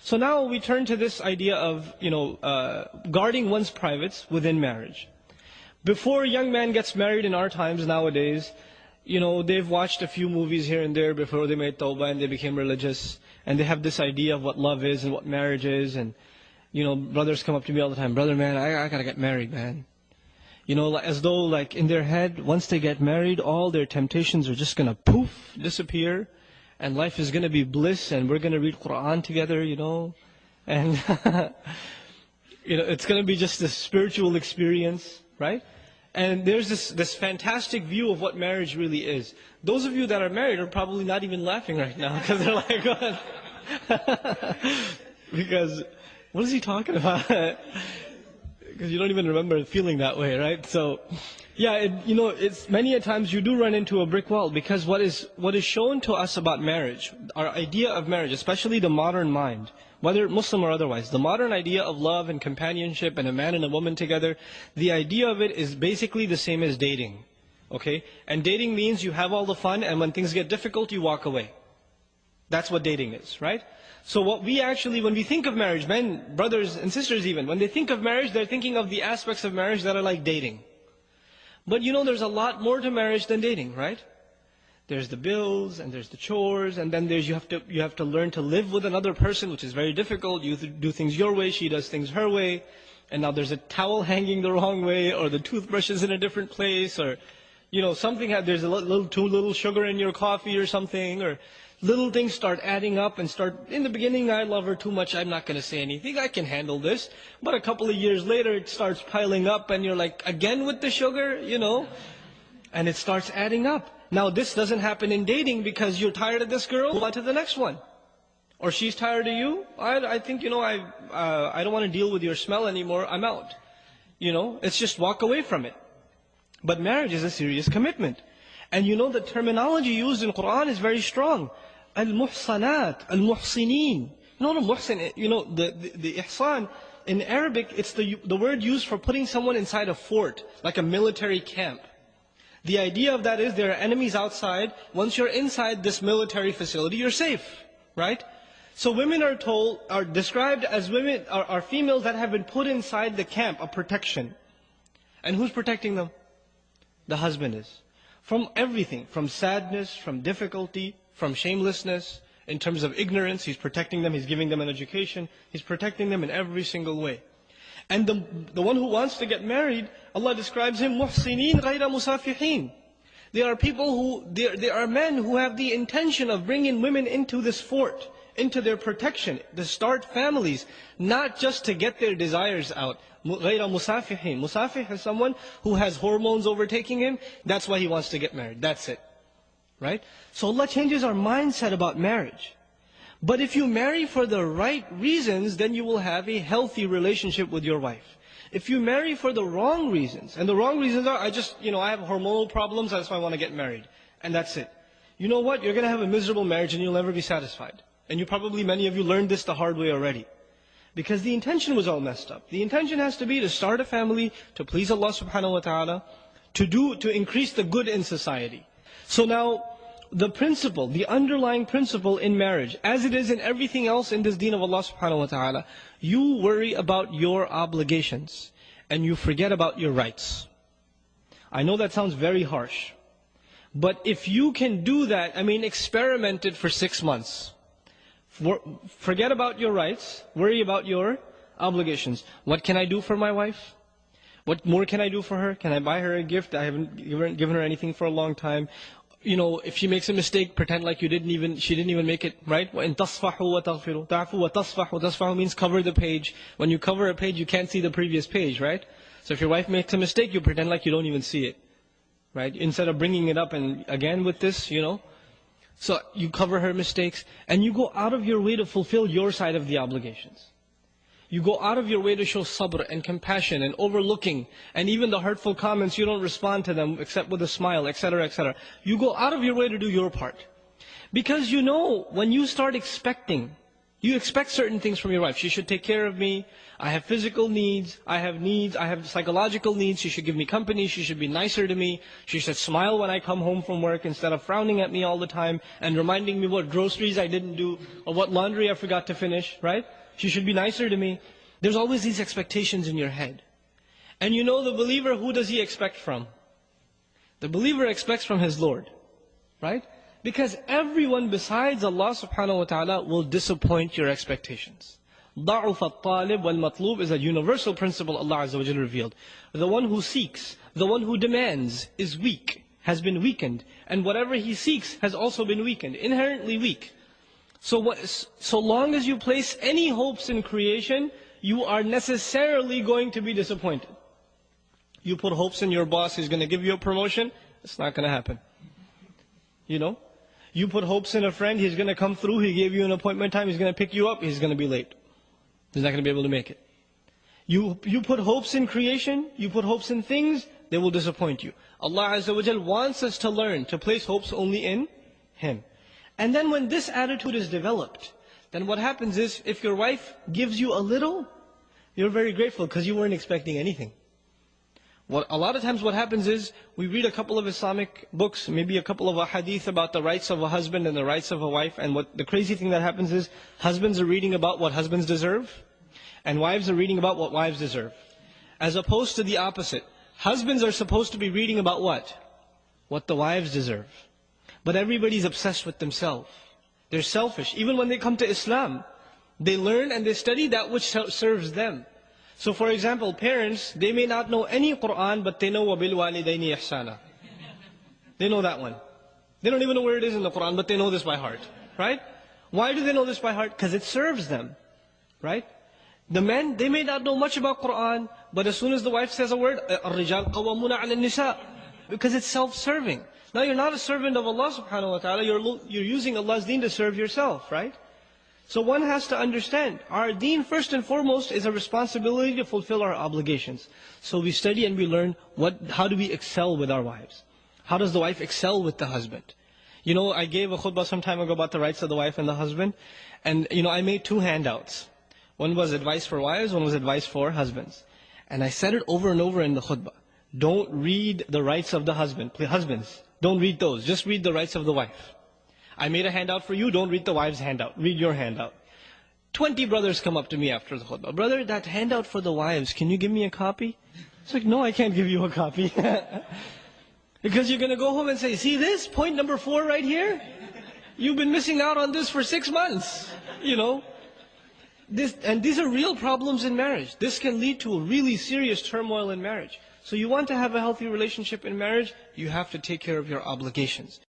So now we turn to this idea of, guarding one's privates within marriage. Before a young man gets married in our times nowadays, they've watched a few movies here and there before they made tawbah and they became religious. And they have this idea of what love is and what marriage is. And, brothers come up to me all the time, brother, man, I gotta get married, man. As though like in their head, once they get married, all their temptations are just gonna poof, disappear. And life is gonna be bliss and we're gonna read Quran together, And, it's gonna be just a spiritual experience, right? And there's this fantastic view of what marriage really is. Those of you that are married are probably not even laughing right now because they're like, what? Because, what is he talking about? Because you don't even remember feeling that way, right? So, yeah, it's many a times you do run into a brick wall because what is shown to us about marriage, our idea of marriage, especially the modern mind, whether Muslim or otherwise, the modern idea of love and companionship and a man and a woman together, the idea of it is basically the same as dating. Okay? And dating means you have all the fun and when things get difficult, you walk away. That's what dating is, right? So what we actually, when we think of marriage, men, brothers and sisters even, when they think of marriage, they're thinking of the aspects of marriage that are like dating. But there's a lot more to marriage than dating, right? There's the bills, and there's the chores, and then you have to learn to live with another person, which is very difficult. You do things your way, she does things her way. And now there's a towel hanging the wrong way, or the toothbrush is in a different place, or, there's too little sugar in your coffee or something, or little things start adding up and in the beginning, I love her too much, I'm not going to say anything, I can handle this. But a couple of years later, it starts piling up, and you're like, again with the sugar, and it starts adding up. Now, this doesn't happen in dating because you're tired of this girl, move on to the next one. Or she's tired of you, I think, I don't want to deal with your smell anymore, I'm out. It's just walk away from it. But marriage is a serious commitment. And the terminology used in Quran is very strong. Al-muhsanat, al-muhsinin. The muhsin, the ihsan, in Arabic, it's the word used for putting someone inside a fort, like a military camp. The idea of that is there are enemies outside. Once you're inside this military facility, you're safe, right? So women are described as women, are females that have been put inside the camp of protection. And who's protecting them? The husband is. From everything, from sadness, from difficulty, from shamelessness, in terms of ignorance, he's protecting them, he's giving them an education, he's protecting them in every single way. And the one who wants to get married, Allah describes him, muhsinin ghayra musafihin. They are people they are men who have the intention of bringing women into this fort, into their protection, to start families, not just to get their desires out. غَيْرَ مُسَافِحِينَ. Musafih is someone who has hormones overtaking him. That's why he wants to get married. That's it. Right? So Allah changes our mindset about marriage. But if you marry for the right reasons, then you will have a healthy relationship with your wife. If you marry for the wrong reasons, and the wrong reasons are, I have hormonal problems, that's why I want to get married. And that's it. You know what? You're going to have a miserable marriage and you'll never be satisfied. And many of you learned this the hard way already. Because the intention was all messed up. The intention has to be to start a family, to please Allah subhanahu wa ta'ala, to increase the good in society. So now, the principle, the underlying principle in marriage, as it is in everything else in this deen of Allah subhanahu wa ta'ala, you worry about your obligations and you forget about your rights. I know that sounds very harsh. But if you can do that, experiment it for 6 months. Forget about your rights, worry about your obligations. What can I do for my wife? What more can I do for her? Can I buy her a gift? I haven't given her anything for a long time. If she makes a mistake, pretend like she didn't even make it, right? وَإِن تَصْفَحُوا وَتَغْفِرُوا تَعْفُوا وَتَصْفَحُوا. Tasfahu means cover the page. When you cover a page, you can't see the previous page, right? So if your wife makes a mistake, you pretend like you don't even see it, right? Instead of bringing it up and again with this, So you cover her mistakes and you go out of your way to fulfill your side of the obligations. You go out of your way to show sabr and compassion and overlooking, and even the hurtful comments, you don't respond to them except with a smile, etc., etc. You go out of your way to do your part. Because when you start expecting You expect certain things from your wife. She should take care of me. I have physical needs. I have psychological needs. She should give me company. She should be nicer to me. She should smile when I come home from work instead of frowning at me all the time and reminding me what groceries I didn't do or what laundry I forgot to finish, right? She should be nicer to me. There's always these expectations in your head. And you know the believer, who does he expect from? The believer expects from his Lord, right? Because everyone besides Allah subhanahu wa ta'ala will disappoint your expectations. ضَعُفَ الطَّالِبُ وَالْمَطْلُوبُ is a universal principle Allah Azza wa Jalla revealed. The one who seeks, the one who demands is weak, has been weakened. And whatever he seeks has also been weakened, inherently weak. So long as you place any hopes in creation, you are necessarily going to be disappointed. You put hopes in your boss, he's going to give you a promotion, it's not going to happen. You know? You put hopes in a friend, he's going to come through, he gave you an appointment time, he's going to pick you up, he's going to be late. He's not going to be able to make it. You put hopes in creation, you put hopes in things, they will disappoint you. Allah Azza wa Jal wants us to learn to place hopes only in Him. And then when this attitude is developed, then what happens is, if your wife gives you a little, you're very grateful because you weren't expecting anything. A lot of times what happens is, we read a couple of Islamic books, maybe a couple of hadith about the rights of a husband and the rights of a wife, and what the crazy thing that happens is, husbands are reading about what husbands deserve, and wives are reading about what wives deserve. As opposed to the opposite. Husbands are supposed to be reading about what? What the wives deserve. But everybody's obsessed with themselves. They're selfish. Even when they come to Islam, they learn and they study that which serves them. So for example, parents, they may not know any Qur'an, but they know وَبِالْوَالِدَيْنِ إِحْسَانًا. They know that one. They don't even know where it is in the Qur'an, but they know this by heart. Right? Why do they know this by heart? Because it serves them. Right? The men, they may not know much about Qur'an, but as soon as the wife says a word, الرِّجَالْ قَوَّمُونَ عَلَى النِّسَاءِ, because it's self-serving. Now you're not a servant of Allah subhanahu wa ta'ala, you're using Allah's deen to serve yourself, right? So one has to understand, our deen first and foremost is a responsibility to fulfill our obligations. So we study and we learn how do we excel with our wives? How does the wife excel with the husband? You know, I gave a khutbah some time ago about the rights of the wife and the husband. And you know, I made 2 handouts. One was advice for wives, one was advice for husbands. And I said it over and over in the khutbah. Don't read the rights of the husband. Please, husbands, don't read those. Just read the rights of the wife. I made a handout for you, don't read the wife's handout. Read your handout. 20 brothers come up to me after the khutbah. Brother, that handout for the wives, can you give me a copy? It's like, no, I can't give you a copy. Because you're going to go home and say, see this? Point number 4 right here? You've been missing out on this for 6 months. You know? And these are real problems in marriage. This can lead to a really serious turmoil in marriage. So you want to have a healthy relationship in marriage, you have to take care of your obligations.